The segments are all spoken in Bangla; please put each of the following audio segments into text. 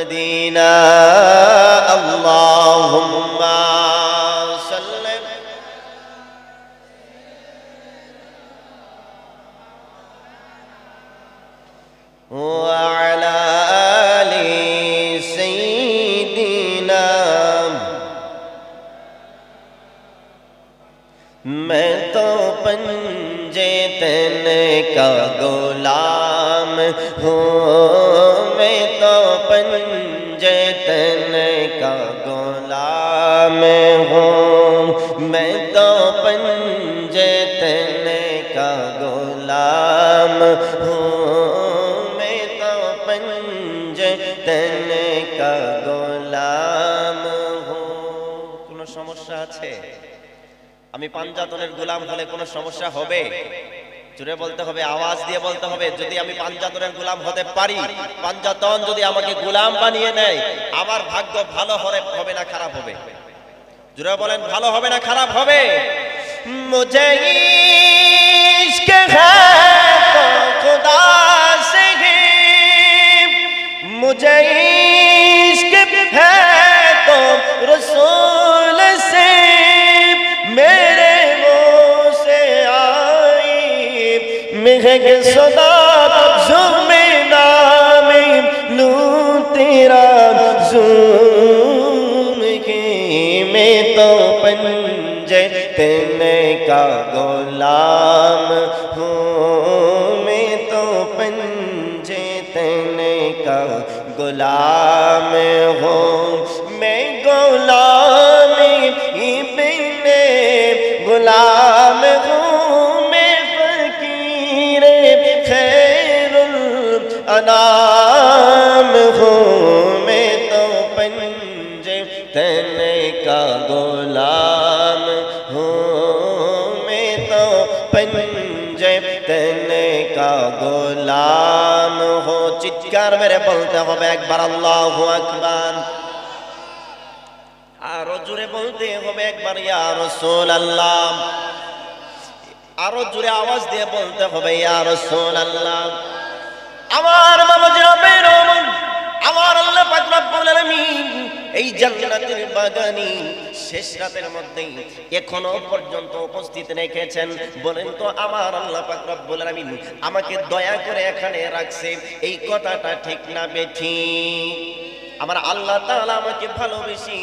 মদিনা আল্লাহুম্মা সাল্লি ওয়া আলা আলি সাইয়্যিদিনা। मैं तो पंजे तने का गुलाम हूँ, मैं तो पंजे तने का गुलाम हूँ, मैं तो पंजे तने का गुलाम हूँ, मैं तो पंजे तने का गुलाम हूँ। কোনো সমস্যা আছে? আমি পাঞ্জাতনের গোলাম হলে কোনো সমস্যা হবে? জোরে বলতে হবে, আওয়াজ দিয়ে বলতে হবে। যদি আমি পাঞ্জাতনের গোলাম হতে পারি, পাঞ্জাতন যদি আমাকে গোলাম বানিয়ে নেয়, আমার ভাগ্য ভালো হবে না খারাপ হবে? জোরে বলেন, ভালো হবে না খারাপ হবে? মুঝে ইশক হ্যায় তো খুদা সে হি, মুঝে ইশক হ্যায় তো রসূল से मेरे मुंह से आई महक सदा जुम्मे नामे लूं तेरा ज़ूम के। मैं तो पंजे तने का गुलाम हूँ, मैं तो पंजे तने का गुलाम हूँ, मैं गुलामी इब्ने गुलाम हूँ, मैं फकीर खैरुल अनाम हूँ, मैं तो पंजे तने का गुलाम हूँ, मैं तो पंजे तने का गुलाम हूँ। चिৎকার মেরে বলতে হবে একবার আল্লাহু আকবার। আরো জোরে বলতে হবে একবার ইয়া রাসূলুল্লাহ। আরো জোরে আওয়াজ দিয়ে বলতে হবে ইয়া রাসূলুল্লাহ। আমার বাবাজিরা বেরোন, আমার আল্লাহ পাক রব্বুল আলামিন এই জান্নাতের বাগানে শেষ রাতের মধ্যে এখনো পর্যন্ত উপস্থিত রেখেছেন। বলেন তো আমার আল্লাহ পাক রব্বুল আলামিন আমাকে দয়া করে এখানে রাখছে, এই কথাটা ঠিক না বেঠিক? আমার আল্লাহ তাআলা আমাকে ভালোবেসে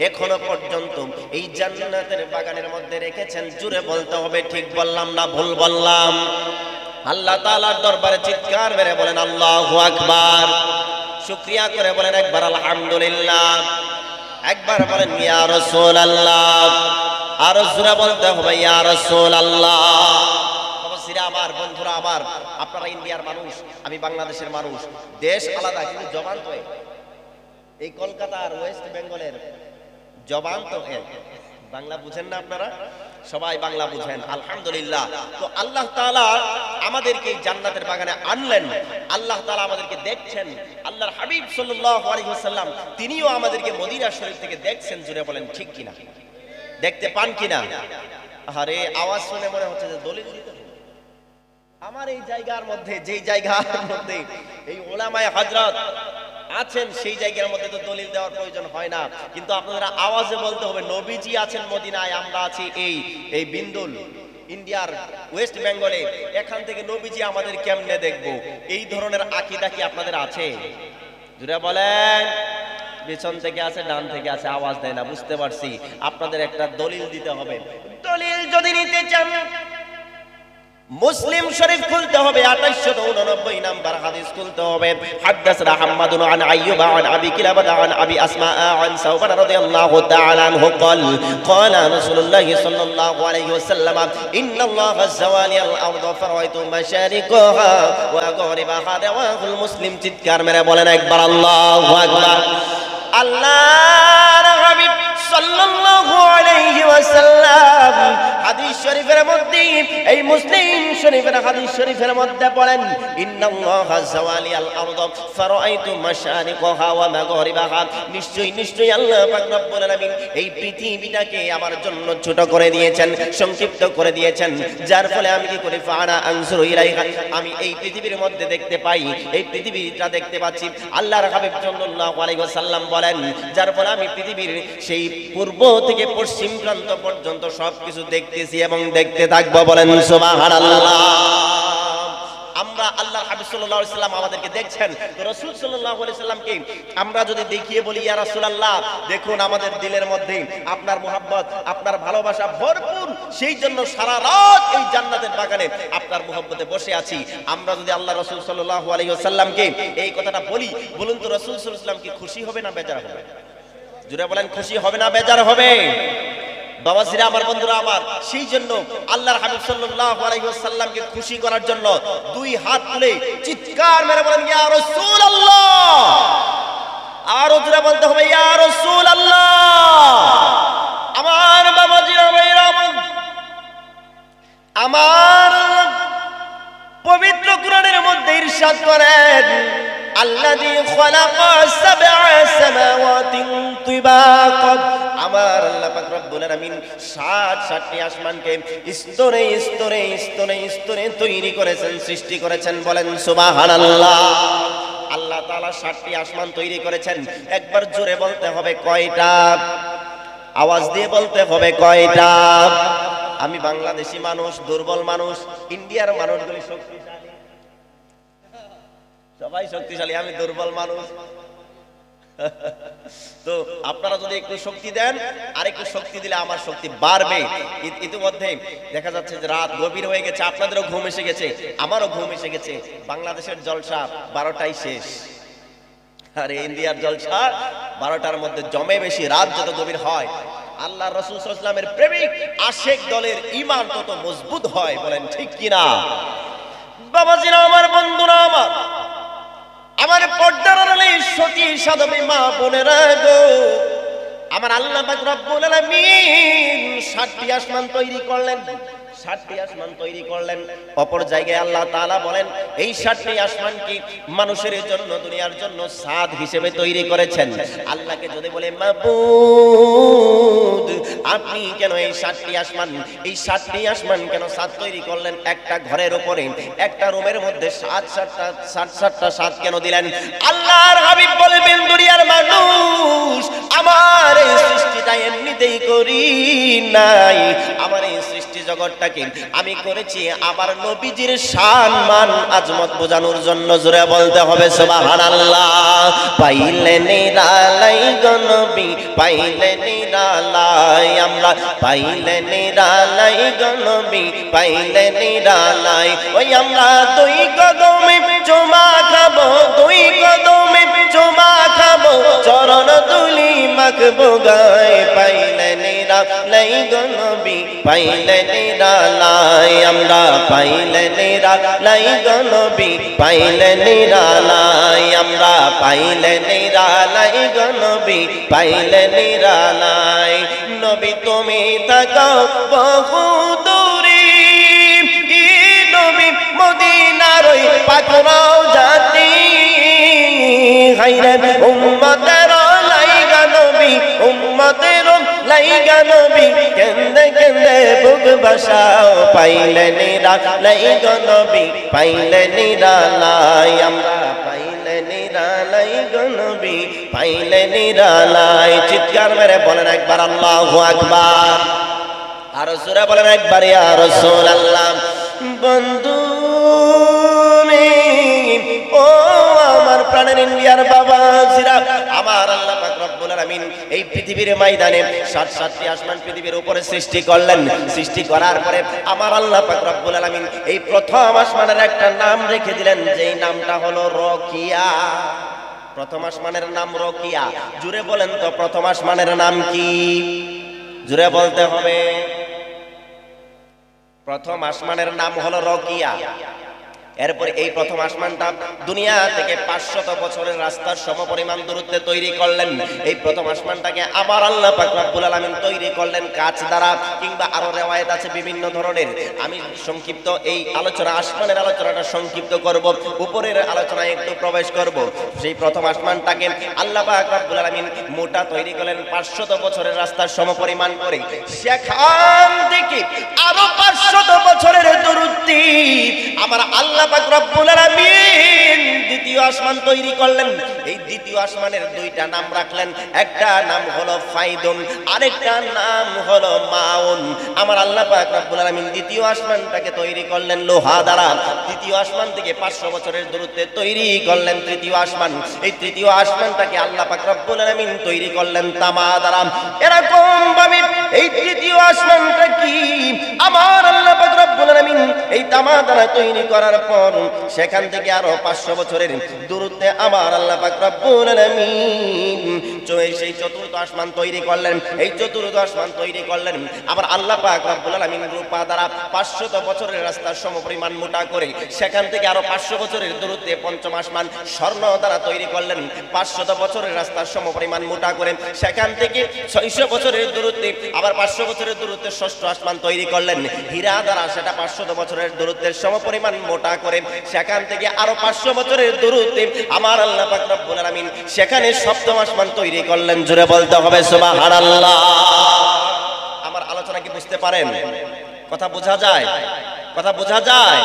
এখনো পর্যন্ত এই জান্নাতের বাগানের মধ্যে রেখেছেন। জোরে বলতে হবে ঠিক বললাম না ভুল বললাম? আল্লাহ তাআলার দরবারে চিৎকার মেরে বলেন আল্লাহু আকবার। শুকরিয়া করে বলেন একবার আলহামদুলিল্লাহ। একবার বলেন ইয়া রাসূলুল্লাহ। আর জোরে বলতে হবে ইয়া রাসূলুল্লাহ। বাবাজিরা আমার, বন্ধুরা আমার, আপনারা ইন্ডিয়ার মানুষ, আমি বাংলাদেশের মানুষ, দেশ আলাদা কিন্তু জবান তো এক। এই কলকাতা আর ওয়েস্ট বেঙ্গলের জবান তো এক। বাংলা বুঝেন না আপনারা? সবাই বাংলা বুঝেন, আলহামদুলিল্লাহ। তো আল্লাহ তাআলা আমাদেরকে জান্নাতের বাগানে আনলেন, আল্লাহ তাআলা আমাদেরকে দেখছেন। আল্লাহর হাবিব সাল্লাল্লাহু আলাইহি ওয়াসাল্লাম তিনিও আমাদেরকে মদিনা শরীফ থেকে দেখছেন। জুড়ে বলেন ঠিক কিনা? দেখতে পান কিনা? আরে আওয়াজ শুনে মনে হচ্ছে যে দলিল দিতে হবে। আমার এই জায়গার মধ্যে, যেই জায়গার মধ্যে এই উলামায়ে হযরত আছেন, সেই জায়গার মধ্যে তো দলিল দেওয়ার প্রয়োজন হয় না। কিন্তু আপনাদের আওয়াজে বলতে হবে নবীজি আছেন মদিনায়, আমরা আছি এই বিন্দুল ইন্ডিয়ার ওয়েস্ট বেঙ্গলে, এখান থেকে নবীজি আমাদের কেমনে দেখবো? এই ধরনের আকীদা কি আপনাদের আছে? জুড়ে বলেন। পিছন থেকে আছে, ডান থেকে আছে, আওয়াজ দেয় না, বুঝতে পারছি। আপনাদের একটা দলিল দিতে হবে। দলিল যদি নিতে চান মুসলিম শরীফ খুলতে হবে, 2889 নাম্বার হাদিস খুলতে হবে। হাদাসনা হাম্মাদুন আন আইয়ুব আন আবি কিলাবাহ আন আবি আসমা আন সাওবান রাদিয়াল্লাহু তাআলা আনহু ক্বালা রাসূলুল্লাহ সাল্লাল্লাহু আলাইহি ওয়াসাল্লাম ইন্নাল্লাহা যাওয়ালি আল আরদ ফারাইতু মাশারিকাহা ওয়া মাগরিবাহা রাওয়াহুল মুসলিম। চিৎকার মেরে বলেন একবার আল্লাহু আকবার। আল্লাহর হাবিব সাল্লাল্লাহু আলাইহি ওয়াসাল্লাম হাদিস শরীফের মধ্যে, এই মুসলিম শরীফের হাদিস শরীফের মধ্যে বলেন, ইন্নাল্লাহা যাওয়ালিয়াল আরদ ফারাআইতু মাশারিকাহা ওয়া মাগরিবাহা, নিশ্চয়ই আল্লাহ পাক রব্বুল আলামিন এই পৃথিবীটাকে আমার জন্য ছোট করে দিয়েছেন, সংক্ষিপ্ত করে দিয়েছেন, যার ফলে আমি কি করি, ফানা আনজুরু ইলাইহা, আমি এই পৃথিবীর মধ্যে দেখতে পাই, এই পৃথিবীটা দেখতে পাচ্ছি। আল্লাহর হাবিব সাল্লাল্লাহু আলাইহি ওয়াসাল্লাম বলেন, যার ফলে আমি পৃথিবীর সেই পূর্ব থেকে পশ্চিম প্রান্ত পর্যন্ত সবকিছু দেখতেছি এবং দেখতে থাকবো। বলেন সুবহানাল্লাহ। আমরা আল্লাহর হাবিব সাল্লাল্লাহু আলাইহি ওয়াসাল্লাম আমাদেরকে দেখছেন, তো রাসূল সাল্লাল্লাহু আলাইহি ওয়াসাল্লামকে আমরা যদি দেখিয়ে বলি, ইয়া রাসূলুল্লাহ দেখুন আমাদের দিলের মধ্যে আপনার মুহাব্বত, আপনার ভালোবাসা ভরপুর, সেই জন্য সারা রাত এই জান্নাতের বাগানে আপনার মুহাব্বতে বসে আছি। আমরা যদি আল্লাহ রাসূল সাল্লাল্লাহু আলাইহি ওয়াসাল্লামকে এই কথাটা বলি, বলুন তো রাসূল সাল্লাল্লাহু আলাইহি ওয়াসাল্লাম কি খুশি হবে না বেজার হবে? জোরে বলেন, খুশি হবে না বেজার হবে? বাবাজিরা আমার, বন্ধুরা আমার, সেই জন্য আল্লাহর হাবিব সাল্লাল্লাহু আলাইহি ওয়াসাল্লামকে খুশি করার জন্য দুই হাত তুলে চিৎকার মেরে বলেন, ইয়া রাসূলুল্লাহ। আর জোরে বলতে হবে, ইয়া রাসূলুল্লাহ। আমার বাবাজিরা ভাইরা আমার, পবিত্র কোরআনের মধ্যে ইরশাদ করেন, আল্লাযী খালাকা সাবআ সামাওয়াতিন তিবাকা, আমার আল্লাহ পাক রব্বুল আলামিন সাতটি আসমানকে স্তরে স্তরে স্তরে স্তরে তৈরি করেছেন, সৃষ্টি করেছেন। বলেন সুবহানাল্লাহ। আল্লাহ তাআলা 7টি আসমান তৈরি করেছেন। একবার জোরে বলতে হবে কয়টা? আওয়াজ দিয়ে বলতে হবে কয়টা? আমি বাংলাদেশি মানুষ, দুর্বল মানুষ, ইন্ডিয়ার মানুষগুলি শক্তিশালী, সবাই শক্তিশালী, আমি দুর্বল মানুষ। তো আপনারা যদি একটু শক্তি দেন, আর একটু শক্তি দিলে আমার শক্তি বাড়বে। ইতিমধ্যে দেখা যাচ্ছে যে রাত গভীর হয়ে গেছে, আপনাদেরও ঘুম এসে গেছে, আমারও ঘুম এসে গেছে। বাংলাদেশের জলসা 12টায় শেষ, আর ইন্ডিয়ার জলসা 12টার মধ্যে জমে বেশি। রাত যত গভীর হয়, আল্লাহ রাসূল সাল্লাল্লাহু আলাইহি ওয়াসাল্লামের প্রেমিক আশিক দলের ঈমান তত মজবুত হয়। বলেন ঠিক কিনা? বাবাজিরা আমার, বন্ধুরা আমার, আমার পর্দার আড়ালে সতী সাধবী মা বোনেরা গো, আমার আল্লাহ পাক রব্বুল আলামিন 7টি আসমান তৈরি করলেন, 7টি আসমান তৈরি করলেন। অপর জায়গায় আল্লাহ তাআলা বলেন, এই 7টি আসমান কি মানুষের জন্য, দুনিয়ার জন্য সাদ হিসেবে তৈরি করেছেন। আল্লাহকে যদি বলে, মাবুদ আপনি কেন এই 7টি আসমান, এই 7টি আসমান কেন সাদ তৈরি করলেন? একটা ঘরের উপরে, একটা রুমের মধ্যে 7টা সাদ কেন দিলেন? আল্লাহর হাবিব বলবেন, দুনিয়ার মানুষ, আমার এই সৃষ্টিটা এমনিতেই করি নাই, আমার এই সৃষ্টি জগৎটাকে আমি করেছি আমার নবীজির সম্মান আজমত বোঝানোর জন্য। জোরে বলতে হবে সুবহানাল্লাহ। পাইলে নিরালাই গো নবী, পাইলে নিরালাই আমরা, পাইলে নিরালাই গো নবী, পাইলে নিরালাই। ওই আমরা দুই কদমে চুমা খাবো, দুই কদমে চুমা খাবো, চরণ দুলি মাখবো গায়ে। পাইলে নিরালাই গো নবী, পাইলে নিরালাই আমরা, পাইলে নিরালাই গো নবী, পাইলে নিরালাই আমরা, পাইলে নিরালাই গো নবী, পাইলে নিরালাই। নবী তুমি থাকো বহু দূরে, নবী মদিনার ওই পাক রওজাতে, হায়রে উম্মতের লাইগা নবী, উম্মতের লাইগা নবী, কেন্দে কেন্দে বুক বাসাও। পাইলে নিরালাই গো নবী, পাইলে নিরালাই আমরা, পাইলে নিরালাই গো নবী, পাইলে নিরালাই। চিৎকার মেরে বলেন একবার আল্লাহু আকবার, আর জোরে বলেন একবার ইয়া রাসূলুল্লাহ। বন্ধু ও আমার প্রাণের ইন্ডিয়ার বাবাজিরা, আমার আল্লাহ পাক রব্বুল আলামিন এই পৃথিবীর ময়দানে 7টি আসমান পৃথিবীর উপরে সৃষ্টি করলেন। সৃষ্টি করার পরে আমার আল্লাহ পাক রব্বুল আলামিন এই প্রথম আসমানের একটা নাম রেখে দিলেন, যেই নামটা হলো রকিয়া। প্রথম আসমানের নাম রকিয়া। জুড়ে বলেন তো প্রথম আসমানের নাম কি? জুড়ে বলতে হবে। প্রথম আসমানের নাম হলো রকিয়া। এরপরে এই প্রথম আসমানটা দুনিয়া থেকে 500 বছরের রাস্তার সমপরিমাণ দূরত্বে তৈরি করলেন। এই প্রথম আসমানটাকে আমার আল্লাহ পাক রব্বুল আলামিন তৈরি করলেন কাঁচ দ্বারা, কিংবা আরো রিওয়ায়াত আছে বিভিন্ন ধরনের। আমি সংক্ষিপ্ত এই আলোচনা, আসমানের আলোচনাটা সংক্ষিপ্ত করব, উপরের আলোচনায় একটু প্রবেশ করব। সেই প্রথম আসমানটাকে আল্লাহ পাক রব্বুল আলামিন মোটা তৈরি করলেন 500 বছরের রাস্তার সমপরিমাণ করে। সেখান থেকে আরো 500 বছরের দূরত্বে আমার আল্লাহ পাক রব্বুল আলামিন দ্বিতীয় আসমান তৈরি করলেন। এই দ্বিতীয় আসমানের দুইটা নাম রাখলেন, একটা নাম হলো ফাইদুন, আরেকটা নাম হলো মাউন। আমার আল্লাহ পাক রব্বুল আলামিন দ্বিতীয় আসমানটাকে তৈরি করলেন লোহা দ্বারা। দ্বিতীয় আসমান থেকে 500 বছরের দূরত্বে তৈরি করলেন তৃতীয় আসমান। এই তৃতীয় আসমানটাকে আল্লাহ পাক রব্বুল আলামিন তৈরি করলেন তামা দ্বারা। এরকম ভাবে এই তৃতীয় আসমানটা কি আমার আল্লাহ পাক রব্বুল আলামিন এই তামা দ্বারা তৈরি করার পর সেখান থেকে আরো 500 বছরের দূরত্বে আমার আল্লাহ পাক রব্বুল আলামিন সেই চতুর্থ আসমান তৈরি করলেন। এই চতুর্থ আসমান তৈরি করলেন আমার আল্লাহ পাক রব্বুল আলামিন রূপা দ্বারা 500 বছরের রাস্তার সমপরিমাণ মোটা করে। সেখান থেকে আরো 500 বছরের দূরত্বে পঞ্চম আসমান স্বর্ণ দ্বারা তৈরি করলেন 500 বছরের রাস্তার সমপরিমাণ মোটা করে। সেখান থেকে 600 বছরের দূরত্বে আবার 500 বছরের দূরত্বে ষষ্ঠ আসমান তৈরি করলেন হীরা দ্বারা, সেটা 500 বছরের দূরত্বের সমপরিমাণ মোটা করে। সেখান থেকে আরো 500 বছরের দূরত্বে আমার আল্লাহ পাক রব্বুল আলামিন সেখানে সপ্তম আসমান তৈরি করলেন। জোরে বলতে হবে সুবহানাল্লাহ। আমার আলোচনা কি বুঝতে পারেন? কথা বোঝা যায়? কথা বোঝা যায়?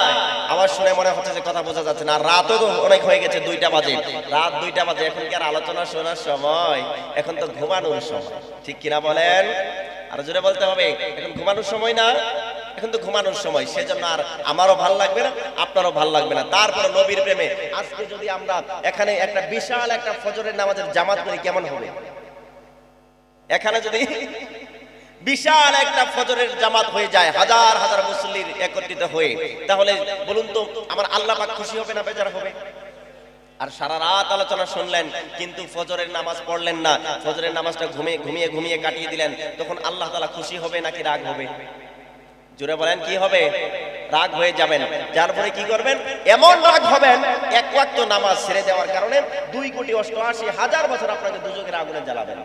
আওয়াজ শুনে মনে হচ্ছে যে কথা বোঝা যাচ্ছে না। রাতও তো অনেক হয়ে গেছে, 2টা বাজে, রাত 2টা বাজে। এখন কি আর আলোচনা শোনার সময়? এখন তো ঘুমানোর সময়, ঠিক কিনা বলেন? আর জোরে বলতে হবে, এখন ঘুমানোর সময় না, এখন তো ঘুমানোর সময়। সেজন্য আর আমারও ভাল লাগবে না, আপনারও ভাল লাগবে না। তারপর নবীর প্রেমে আজকে যদি আমরা এখানে একটা বিশাল একটা ফজরের নামাজের জামাত করি কেমন হবে? এখানে যদি বিশাল একটা ফজরের জামাত হয়ে যায়, হাজার হাজার মুসল্লির একত্রিত হয়ে, তাহলে বলুন তো আমার আল্লাহ পাক খুশি হবে না বেজার হবে? আর সারা রাত আলোচনা শুনলেন কিন্তু ফজরের নামাজ পড়লেন না, ফজরের নামাজটা ঘুমিয়ে ঘুমিয়ে কাটিয়ে দিলেন, তখন আল্লাহ তাআলা খুশি হবে নাকি রাগ হবে? জোরে বলেন, কি হবে? রাগ হয়ে যাবেন। যার পরে কি করবেন? এমন রাগ হবেন এক ওয়াক্ত নামাজ ছেড়ে দেওয়ার কারণে 2,88,000 বছর আপনাকে দুজকের আগুনে জ্বালাবেন,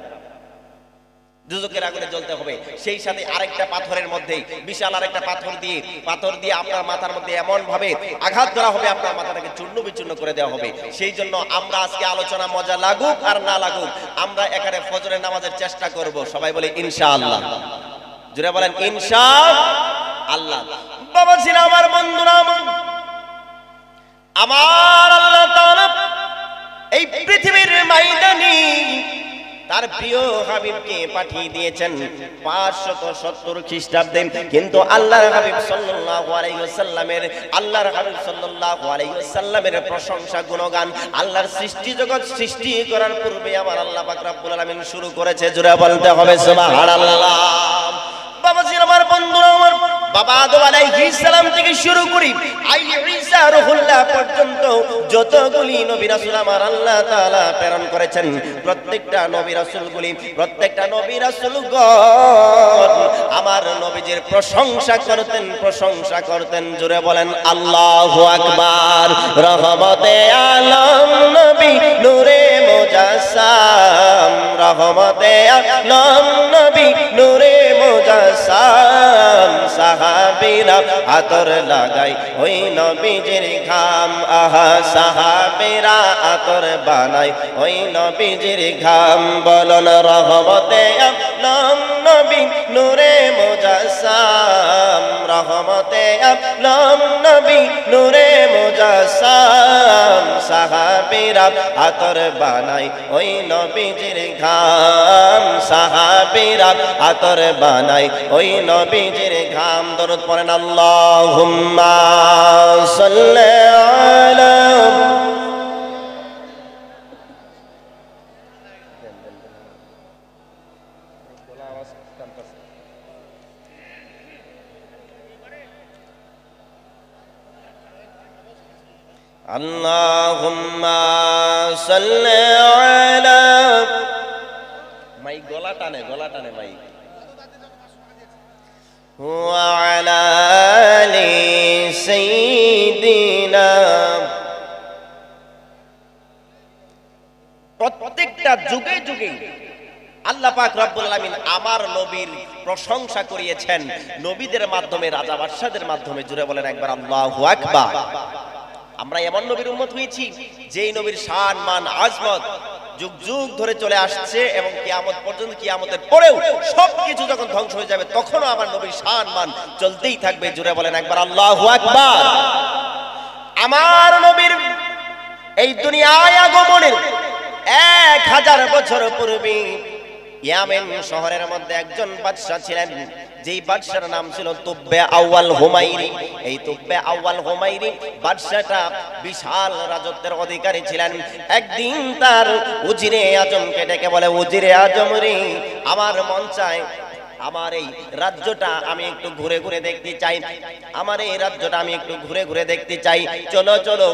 দুজকের আগুনে জ্বলতে হবে। সেই সাথে আরেকটা পাথরের মধ্যে বিশাল আরেকটা পাথর দিয়ে আপনার মাথার মধ্যে এমন ভাবে আঘাত করা হবে, আপনার মাথাটাকে চূর্ণ বিচূর্ণ করে দেওয়া হবে। সেই জন্য আমরা আজকে আলোচনা মজা লাগুক আর না লাগুক, আমরা এখানে ফজরের নামাজের চেষ্টা করব। সবাই বলে ইনশাআল্লাহ। জোরে বলেন ইনশাআল্লাহ। বাবা ছিল আমার বন্ধুরা, আমার আল্লাহ তাআলা এই পৃথিবীর ময়দানে তার প্রিয় হাবিবকে পাঠিয়ে দিয়েছেন 570 খ্রিস্টাব্দে। কিন্তু আল্লাহর হাবিব সাল্লাল্লাহু আলাইহি ওয়াসাল্লামের প্রশংসা গুণগান আল্লাহর সৃষ্টি জগৎ সৃষ্টি করার পূর্বে আমার আল্লাহ পাক রব্বুল আলামিন শুরু করেছে। জোরে বলতে হবে সুবহানাল্লাহ। বাবাজি আমার বন্ধুরা আমার, বাবা আদম আলাইহিস সালাম থেকে শুরু করি ঈসা রুহুল্লাহ পর্যন্ত যতগুলি নবী রাসূল আমার আল্লাহ তাআলা প্রেরণ করেছেন, প্রত্যেকটা নবী রাসূলগণ আমার নবীজির প্রশংসা করতেন। জোরে বলেন আল্লাহু আকবার। রহমতে আলম নবী নূরে মুজাসসাম, রহমতে আলম নবী নূরে মুজাসসাম, সাহাবীরা আতর লাগাই ওই নবীজির ঘাম, আহা সাহাবীরা আতর বানাই ওই নবীজির ঘাম। বলন রহমতে আলম নবী নূরে মুজাসসাম, রহমতে আলম নবী নূরে মুজাসসাম, সাহাবীরা আতর বানাই ওই নবীজির ঘাম, সাহাবীরা আতর বানাই ওই নবীজির ঘাম। দরুদ পড়েন আল্লাহুম্মা সাল্লি আলা আল্লাহুম্মা সাল্লি আলা, মাইক গলা টানে মাইক, ওয়া আলা আলি সাইয়্যিদিনা দীনা। প্রত্যেকটা যুগে যুগে আল্লাহ পাক রব্বুল আলামিন আমার নবীর প্রশংসা করিয়েছেন নবীদের মাধ্যমে, রাজা বাদশাদের মাধ্যমে। জুড়ে বলেন একবার আল্লাহু আকবার। আমরা এমন নবীর উম্মত হয়েছি যেই নবীর শান মান আজমত যুগ যুগ ধরে চলে আসছে এবং কিয়ামত পর্যন্ত, কিয়ামতের পরেও সবকিছু যখন ধ্বংস হয়ে যাবে তখনও আমার নবীর শান মান চলতেই থাকবে। জুড়ে বলেন একবার আল্লাহু আকবার। আমার নবীর এই দুনিয়ায় আগমনের 1000 বছর পূর্বে ইয়ামেন শহরের মধ্যে একজন বাদশা ছিলেন, যেই বাদশার নাম ছিল তুব্বে আউয়াল হুমায়রি। এই তুব্বে আউয়াল হুমায়রি বাদশাটা বিশাল রাজত্বের অধিকারী ছিলেন। একদিন তার উজিরে আজমকে ডেকে বলে, উজিরে আজম রে, আমার মন চায় আমার এই রাজ্যটা আমি একটু ঘুরে ঘুরে দেখতে চাই, আমার এই রাজ্যটা আমি একটু ঘুরে ঘুরে দেখতে চাই। চলো চলো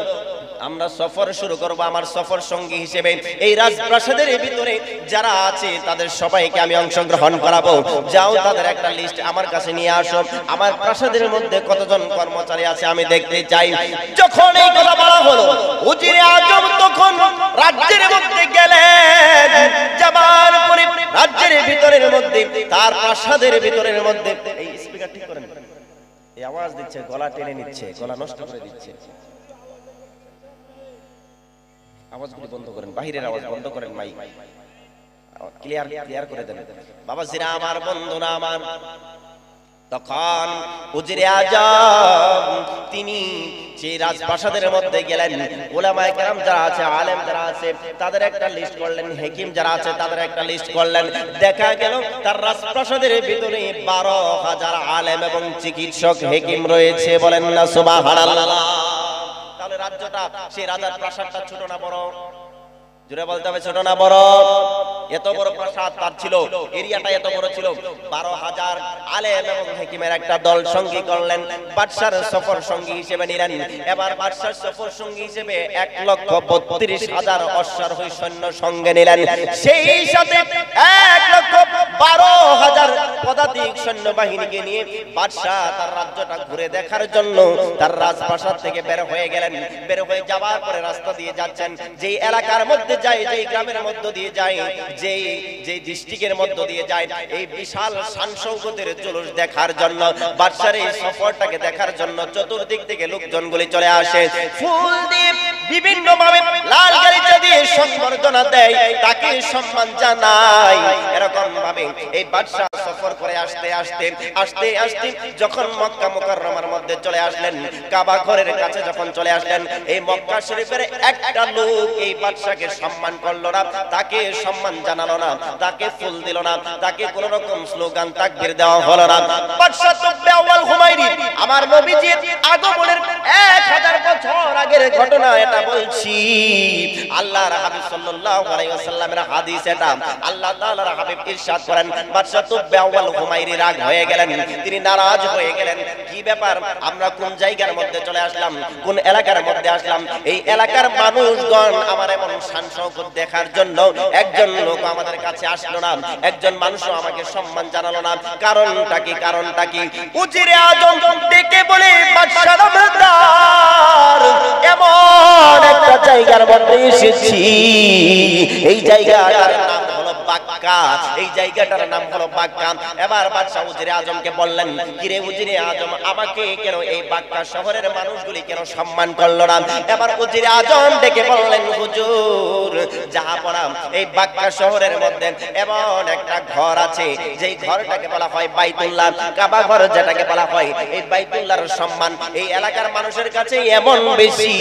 আমরা সফর শুরু করব। আমার সফর সঙ্গী হিসেবে এই রাজপ্রাসাদের ভিতরে যারা আছে তাদের সবাইকে আমি অংশগ্রহণ করাবো। যাও তাদের একটা লিস্ট আমার কাছে নিয়ে আসো, আমার প্রাসাদের মধ্যে কতজন কর্মচারী আছে আমি দেখতে চাই। যখন এই কথা বলা হলো, উজিরে আজম তখন রাজ্যের মধ্যে গেলেন। যাবার পরে রাজ্যের ভিতরের মধ্যে, তার প্রাসাদের ভিতরের মধ্যে, এই স্পিকার ঠিক করেন, এই আওয়াজ দিচ্ছে, গলা টেনে নিচ্ছে, গলা নষ্ট করে দিচ্ছে। আওয়াজগুলি বন্ধ করেন, বাহিরের আওয়াজ বন্ধ করেন, মাইক ক্লিয়ার করে দেন। বাবা জিরা আমার, বন্ধুরা আমার, তখন উজিরে আজম তিনি সেই রাজপ্রাসাদের মধ্যে গেলেন। উলামায়ে কেরাম যারা আছে, আলেম যারা আছে তাদের একটা লিস্ট করলেন, হাকিম যারা আছে তাদের একটা লিস্ট করলেন। দেখা গেল তার রাজপ্রাসাদের ভিতরে 12,000 আলেম এবং চিকিৎসক হাকিম রয়েছে। বলেন না সুবহানাল্লাহ। তাহলে রাজ্যটা, সেই রাজার প্রাসাদটা ছোট না বড়? জোরে বলতে হবে, ছোট না বড়? এত বড় প্রাসাদ তার ছিল, এরিয়াটা এত বড় ছিল। 12,000 আলেম এবং হাকিমের একটা দল সঙ্গী করলেন, বাদশার সফর সঙ্গী হিসেবে নিলেন। এবার বাদশার সফর সঙ্গী হিসেবে 1,32,000 অশ্বারোহী সৈন্য সঙ্গে নিলেন। সেই সাথে 1,12,000 পদাতিক সৈন্যবাহিনীকে নিয়ে বাদশা তার রাজ্যটা ঘুরে দেখার জন্য তার রাজপ্রাসাদ থেকে বের হয়ে গেলেন। বের হয়ে যাওয়ার পরে রাস্তা দিয়ে যাচ্ছেন, যেই এলাকার মধ্যে যায়, যেই গ্রামের মধ্য দিয়ে যায়, যেই ডিস্ট্রিক্টের মধ্য দিয়ে যায়, এই বিশাল শান শৌকতের জুলুস দেখার জন্য, বাদশার এই সফরটাকে দেখার জন্য চতুর্দিক থেকে লোকজনগুলি চলে আসে। ফুল দিয়ে বিভিন্ন ভাবে লাল গালিচা দিয়ে সম্বর্ধনা দেয়, তাকে সম্মান জানায়। এরকম ভাবে এই বাদশা সফর করে আসতে আসতে আসতে আসতে যখন মক্কা মুকাররমার মধ্যে চলে আসলেন, কাবা ঘরের কাছে যখন চলে আসলেন, এই মক্কা শরীফের একটা লোক এই বাদশাকে সম্মান করলো না, তাকে সম্মান জানালো না, তাকে ফুল দিল না, তাকে কোন রকম স্লোগান তাকবীর দেওয়া হলো না। বাদশা তুব্বে আউয়াল হুমায়রি, আমার নবীজির আগমনের 1000 বছর আগের ঘটনা এটা বলছি। আল্লাহর হাবিব সাল্লাল্লাহু আলাইহি ওয়াসাল্লামের হাদিস এটা। আল্লাহ তাআলার হাবিব ইরশাদ করেন, বাদশা তুব্বে আউয়াল হুমায়রি রাগ হয়ে গেলেন, তিনি নারাজ হয়ে গেলেন। কি ব্যাপার, আমরা কোন জায়গার মধ্যে চলে আসলাম, কোন এলাকার মধ্যে আসলাম? এই এলাকার মানুষগণ আমার এমন শান শৌকত দেখার জন্য একজন লোক আমাদের কাছে আসলো না, একজন মানুষও আমাকে সম্মান জানালো না। কারণটা কি? কারণটা কি? উজিরে আজম ডেকে বলে, বাদশা নামদার, এমন একটা জায়গার মধ্যে এসেছি, এই জায়গাটার নাম হলো বাক্কা, এই জায়গাটার নাম হলো বাক্কা। এবার বাদশা উজিরে আজমকে বললেন, কিরে উজিরে আজম, আমাকে কেন এই বাক্কা শহরের মানুষগুলি কেন সম্মান করলো না? এবার উজিরে আজম ডেকে বললেন, হুজুর জাহাপনা, এই বাক্কা শহরের মধ্যে এমন একটা ঘর আছে, যেই ঘরটাকে বলা হয় বাইতুল্লাহ, কাবা ঘর যেটাকে বলা হয়, এই বাইতুল্লাহর সম্মান এই এলাকার মানুষের কাছে এমন বেশি,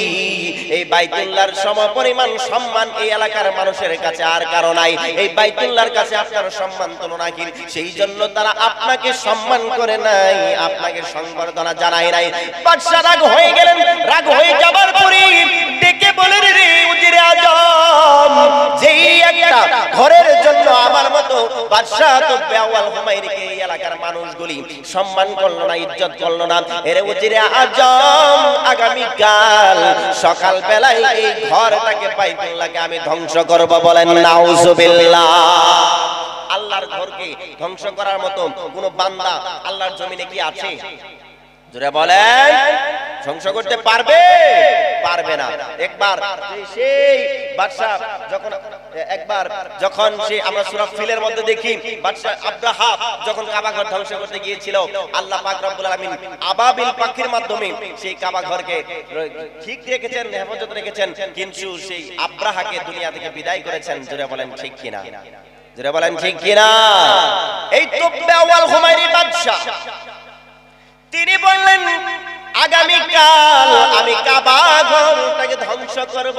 এই বাইতুল্লাহর সমপরিমাণ সম্মান এই এলাকার মানুষের কাছে আর কারো নাই। এই বাইতুল্লাহর কাছে আপনার সম্মান তুলনাহীন, সেই জন্য তারা আপনাকে সম্মান করে নাই, আপনাকে সংবর্ধনা জানায় নাই। বাদশা রাগ হয়ে গেলেন। রাগ হয়ে যাবার পরে ডেকে বলেন, রে উজিরে আজম, যেই একটা ঘরের জন্য আমার মতো বাদশা তুব্বে আউয়াল হুমায়রিকে এই এলাকার মানুষগুলি সম্মান করলো না, ইজ্জত করলো না, এর উজিরে আজম আগামীকাল সকাল বেলায় এই ঘরটাকে বাইতুল্লাহকে আমি ধ্বংস করব। বলেন নাউজুবিল্লাহ। আল্লাহর ঘরকে ধ্বংস করার মতো কোন বান্দা আল্লাহর জমিনে কি আছে? জোরে বলেন, ধ্বংস করতে পারবে? পারবে না। একবার সেই বাদশা যখন সে আমরা সূরা ফিলের মধ্যে দেখি বাদশা আব্রাহা যখন কাবা ঘর ধ্বংস করতে গিয়েছিল, আল্লাহ পাক রব্বুল আলামিন আবাবিল পাখির মাধ্যমে সেই কাবা ঘরকে ঠিক রেখেছেন, হেফাজত রেখেছেন, কিন্তু সেই আব্রাহাকে দুনিয়া থেকে বিদায় করেছেন। জোরে বলেন ঠিক কিনা? জোরে বলেন ঠিক কিনা? এই তুব্বা ওয়াল হুমায়রি বাদশা তিনি বললেন আগামীকাল আমি কাবা ঘরটাকে ধ্বংস করব।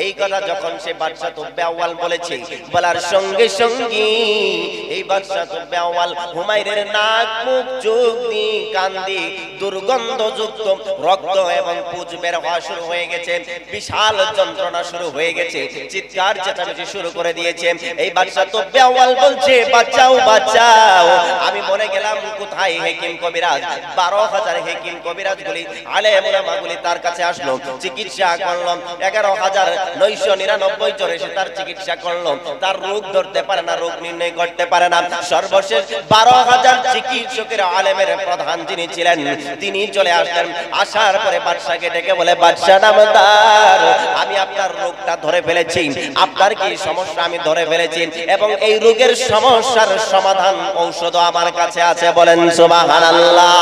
এই কথা যখন সে বাদশা তুব্বা আউয়াল বলেছে, বলার সঙ্গে সঙ্গে এই বাদশা তুব্বা আউয়াল হুমায়রের নাক মুখ চোখ দিয়ে কান দিয়ে দুর্গন্ধযুক্ত রক্ত এবং পুজ বের হওয়া শুরু হয়ে গেছে, বিশাল যন্ত্রণা শুরু হয়ে গেছে, চিৎকার চেঁচামেচি শুরু করে দিয়েছে। এই বাদশা তুব্বা আউয়াল বলছে বাঁচাও বাঁচাও। আমি মরে গেলাম কোথায় হেকিম কবিরাজ, 12,000 হেকিম কবিরাজ আলেম উলামাগুলি তার কাছে আসলো, চিকিৎসা করলো। 11,999 জন এসে তার চিকিৎসা করলো। তার রোগ ধরতে পারে না, রোগ নির্ণয় করতে পারে না। সর্বশেষ 12,000 চিকিৎসকের আলেমের প্রধান যিনি ছিলেন তিনি চলে আসলেন। আসার পরে বাদশাকে ডেকে বলে, বাদশা নামদার, আমি আপনার রোগটা ধরে ফেলেছি, আপনার কি সমস্যা আমি ধরে ফেলেছি এবং এই রোগের সমস্যার সমাধান ঔষধ আমার কাছে আছে। বলেন সুবহানাল্লাহ।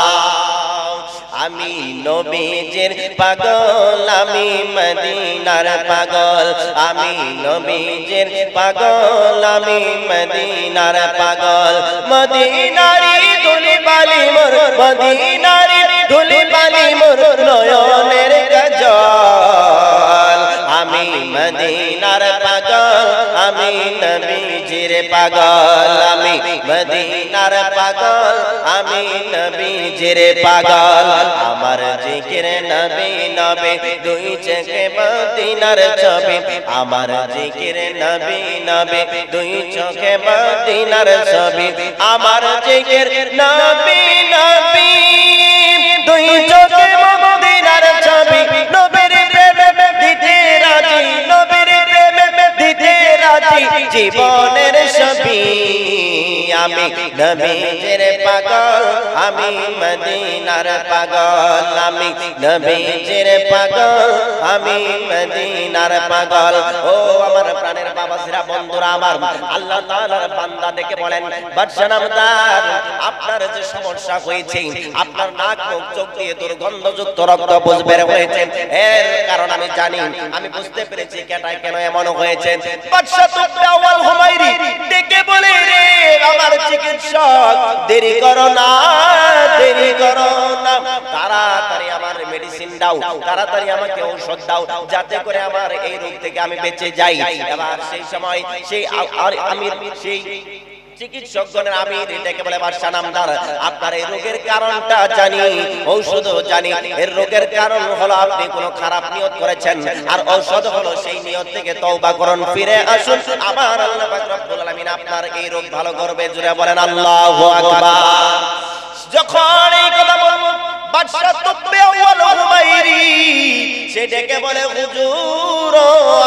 আমি নবীজির পাগল, আমি মদিনার পাগল, আমি নবীজির পাগল, আমি মদিনার পাগল। মদিনারি ধুলি বালি মোর, মদিনারি ধুলি বালি মোর নয়নের কাজল। আমি মদিনার পাগল, আমি নবীজির পাগল, আমি মদিনার পাগল, আমি নবীজির পাগল। আমার জিকির নবী নবী, দুই চোখে মদিনার ছবি। আমার জিকির নবী নবী, দুই চোখে মদিনার ছবি। আমার জিকির নবী নবী, দুই চোখে মদিনার ছবি। নবীর প্রেমে দিতে রাজি, নবীর প্রেমে দিতে রাজি, জীবনের ছবি। আমি নবীজির পাগল, আমি মদিনার পাগল, আমি নবীজির পাগল, আমি মদিনার পাগল। ও আমার প্রাণের বাবাজিরা, বন্ধুরা আমার, আল্লাহ তাআলার বান্দা ডেকে বলেন, বাদশা নামদার, আপনার যে সমস্যা হয়েছে, আপনার নাক মুখ চোখ দিয়ে দুর্গন্ধযুক্ত রক্ত পুজ বের হয়েছে, এর কারণ আমি জানি, আমি বুঝতে পেরেছি কেটায় কেন এমন হয়েছে। বাদশা তুব্বা আউয়াল হুমায়রি ডেকে বলে, রে আমার চিকিৎসক, দেরি করো না, দেরি করো না, তাড়াতাড়ি আমার মেডিসিন দাও, তাড়াতাড়ি আমাকে ঔষধ দাও, যাতে করে আমার এই রোগ থেকে আমি বেঁচে যাই। এবার সেই সময় সেই আমির, সেই চিকিৎসকগণের আমির এটাকে বলে, বাদশা নামদার, আপনার এই রোগের কারণটা জানি, ঔষধও জানি। এর রোগের কারণ হলো আপনি কোনো খারাপ নিয়ত করেছেন, আর ঔষধ হলো সেই নিয়ত থেকে তওবা করুন, ফিরে আসুন। আমার আল্লাহ পাক রব্বুল আলামিন আপনার এই রোগ ভালো করবে। জোরে বলেন আল্লাহু আকবার। যখন এই কথা বলবো, বাদশা তুব্বা আউয়াল হুমায়রি সে ডেকে বলে, হুজুর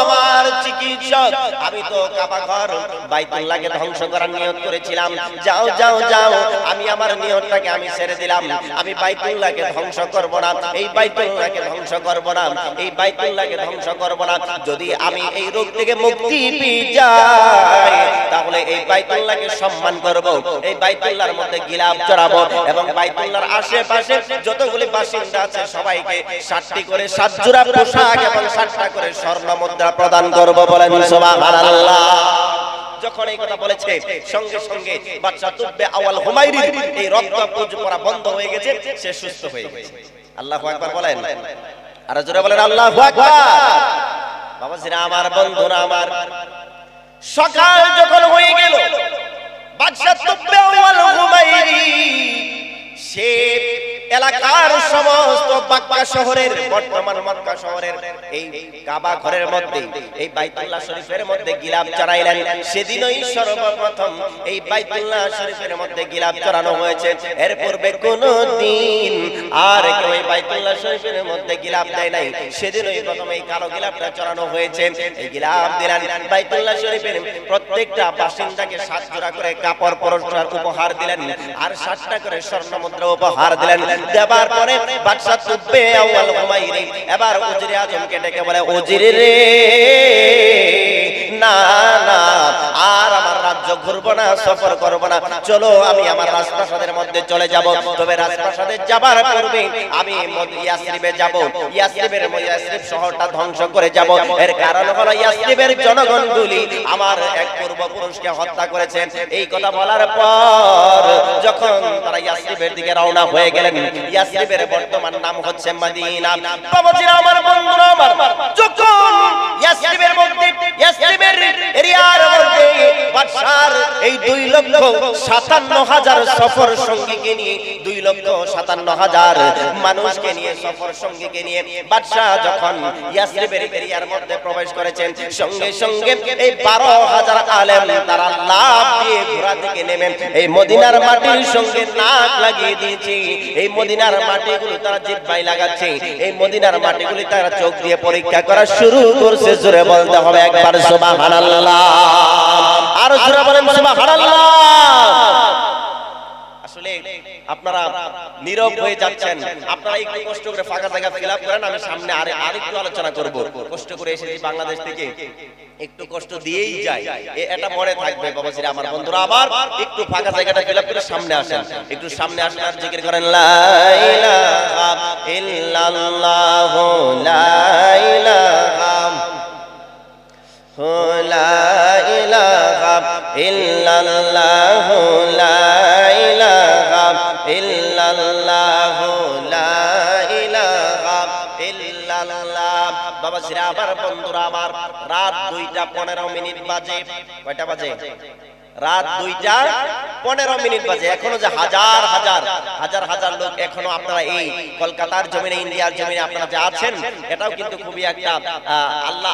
আমার চিকিৎসক, আমি তো কাবা ঘর বাইতুল্লাহকে ধ্বংস করার নিয়ত করেছিলাম, যাও যাও যাও, আমি আমার নিয়তটাকে আমি ছেড়ে দিলাম, আমি বাইতুল্লাহকে ধ্বংস করব না, এই বাইতুল্লাহকে ধ্বংস করব না, এই বাইতুল্লাহকে ধ্বংস করব না। যদি আমি এই রোগ থেকে মুক্তি পেয়ে যাই, তাহলে এই বাইতুল্লাহকে সম্মান করব, এই বাইতুল্লাহর মধ্যে গিলাফ চড়াবো এবং বাইতুল্লাহর আশেপাশে যতগুলি বাসিন্দা আছে সবাইকে 7টি করে 7 জোড়া পোশাক এবং 7টা করে স্বর্ণ মুদ্রা প্রদান করব। বলেন সুবহানাল্লাহ। যখন এই কথা বলেছে, সঙ্গে সঙ্গে বাদশা তুব্বা আউয়াল হুমায়রি এই রক্ত পুজ পড়া বন্ধ হয়ে গেছে, সে সুস্থ হয়ে গেছে। আল্লাহু আকবার বলেন, আর জোরে বলেন আল্লাহু আকবার। বাবাজিরা আমার, বন্ধুরা আমার, সকাল যখন হয়ে গেল, বাদশা তুব্বা আউয়াল হুমায়রি সে এলাকার সমস্ত মক্কা শহরের, বর্তমান মক্কা শহরের এই কাবা ঘরের মধ্যে, এই বাইতুল্লাহ শরীফের মধ্যে গিলাফ চড়াইলেন। সেদিনই সর্বপ্রথম এই বাইতুল্লাহ শরীফের মধ্যে গিলাফ চড়ানো হয়েছে। এর পূর্বে কোনো দিন আর কেউ এই বাইতুল্লাহ শরীফের মধ্যে গিলাফ দেয় নাই, সেদিনই প্রথম এই কালো গিলাফটা চড়ানো হয়েছে। এই গিলাফ দিলেন, বাইতুল্লাহ শরীফের প্রত্যেকটা বাসিন্দাকে 7 জোড়া করে কাপড় পুরস্কার উপহার দিলেন, আর 7টা করে স্বর্ণ মুদ্রা উপহার দিলেন। দেবার পরে বাদশা তুব্বে আউয়াল হুমায়রি এবার উজিরে আজমকে ডেকে বলে, উজির রে, না না আর আমার রাজ্য ঘুরবো না, সফর করবো না, চলো আমি আমার রাজপ্রাসাদের মধ্যে চলে যাব। তবে রাজপ্রাসাদে যাবার পূর্বে আমি ইয়াসরিবে যাব, ইয়াসরিব শহরটা ধ্বংস করে যাব। এর কারণ হলো ইয়াসরিবের জনগণগুলি আমার এক পূর্বপুরুষকে হত্যা করেছেন। এই কথা বলার পর যখন তারা ইয়াসরিবের দিকে রওনা হয়ে গেলেন, ইয়াসরিবের বর্তমান নাম হচ্ছে মদিনা। বাবাজিরা আমার, বন্ধুরা আমার, যখন ইয়াসরিবের মধ্যে, ইয়াসরিবের এরিয়ার মধ্যে বাদশার এই 2,57,000 সফর সঙ্গীকে নিয়ে, 2,57,000 মানুষকে নিয়ে, সফর সঙ্গীকে নিয়ে বাদশা যখন ইয়াসরিবের এরিয়ার মধ্যে প্রবেশ করেছেন, সঙ্গে সঙ্গে এই 12,000 আলেম তারা লাফ দিয়ে ঘোড়া থেকে নেমে এই মদিনার মাটির সঙ্গে নাক লাগিয়ে দিয়েছে। এই মদিনার মাটিগুলো তারা জিহ্বায় লাগাচ্ছে, এই মদিনার মাটিগুলি তারা চোখ দিয়ে পরীক্ষা করা শুরু করছে। জোরে বলতে হবে একবার সুবহানাল্লাহ, আর জোরে বলেন সুবহানাল্লাহ। আসলে আপনারা নীরব হয়ে যাচ্ছেন, আপনারা একটু কষ্ট করে ফাঁকা জায়গা ফিল আপ করেন, আমি সামনে আরেকটু আলোচনা করব। কষ্ট করে এসেছি বাংলাদেশ থেকে, একটু কষ্ট দিয়েই যায়, এটা মনে থাকবে। বাবাজিরা আমার, বন্ধুরা আবার একটু ফাঁকা জায়গাটা ফিল আপ করে সামনে আসেন, একটু সামনে আসেন আর জিকির করেন লা ইলাহা ইল্লাল্লাহ, লা ইলাহা লা ইলাহা ইল্লাল্লাহ, লা ইলাহা ইল্লাল্লাহ, লা ইলাহা ইল্লাল্লাহ। বাবাজিরা আমার, বন্ধুরা আমার, রাত 2:15 বাজে। কয়টা বাজে? রাত 2:15 বাজে। এখনো যে হাজার হাজার লোক এখনো আপনারা এই কলকাতার জমিনে, ইন্ডিয়ার জমিনে আপনারা যে আছেন, এটাও কিন্তু খুবই একটা